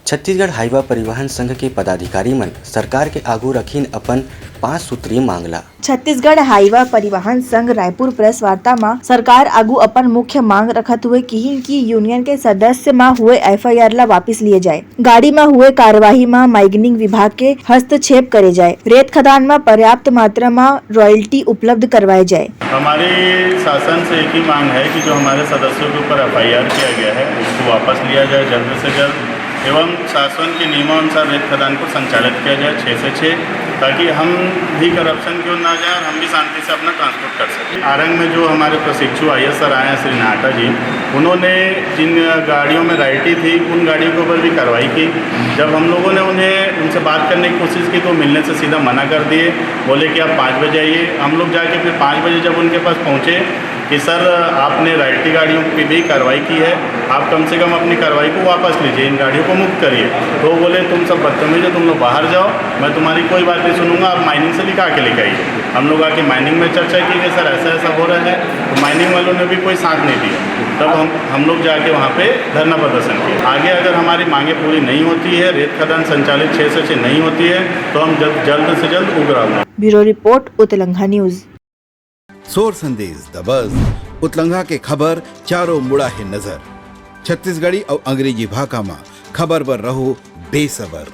Chhattisgarh Hyva परिवहन संघ के पदाधिकारी मन सरकार के आगू रखीन अपन 5 सूत्री मांगला। छत्तीसगढ़ हाईवा परिवहन संघ रायपुर प्रेस वार्ता में सरकार आगू अपन मुख्य मांग रखत हुए किहिन की यूनियन के सदस्य में हुए एफआईआर ला वापस लिए जाए, गाड़ी में हुए कार्यवाही में माइनिंग विभाग के हस्तक्षेप करे जाए, रेत खदान में पर्याप्त मात्रा में रॉयल्टी उपलब्ध करवाए जाए। हमारे शासन से एक ही मांग है कि जो हमारे सदस्यों के ऊपर एफआईआर किया गया है उसको वापस लिया जाए जल्द से जल्द एवं शासन के नियमानुसार रेत खदान को संचालित किया जाए 6 से 6 ताकि हम भी करप्शन की ओर ना जाए और हम भी शांति से अपना ट्रांसपोर्ट कर सकें। आरंग में जो हमारे प्रशिक्षु आईएएस सर आए हैं श्री नाटा जी, उन्होंने जिन गाड़ियों में राइटी थी उन गाड़ियों के ऊपर भी कार्रवाई की। जब हम लोगों ने उनसे बात करने की कोशिश की तो मिलने से सीधा मना कर दिए, बोले कि आप 5 बजे आइए। हम लोग जाके फिर 5 बजे जब उनके पास पहुँचे कि सर आपने राइटी गाड़ियों की भी कार्रवाई की है, आप कम से कम अपनी कार्रवाई को वापस लीजिए, इन गाड़ियों को मुक्त करिए। तो बोले तुम सब बदतमीज हो, तुम लोग बाहर जाओ, मैं तुम्हारी कोई बात नहीं सुनूंगा, आप माइनिंग से लिखा के लेकर आइए। हम लोग आके माइनिंग में चर्चा की कि सर ऐसा ऐसा हो रहा है, तो माइनिंग वालों ने भी कोई साथ नहीं दिया। तब हम लोग जाके वहाँ पे धरना प्रदर्शन किए। आगे अगर हमारी मांगे पूरी नहीं होती है, रेत खदान संचालित 6 से 6 नहीं होती है तो हम जल्द से जल्द उग्र होंगे। ब्यूरो रिपोर्ट उतलंघा न्यूज। सोर संदेश द बज़ उतलंघा के खबर चारों मुड़ा है नजर। छत्तीसगढ़ी और अंग्रेजी भाषा में खबर पर रहो बेसबर।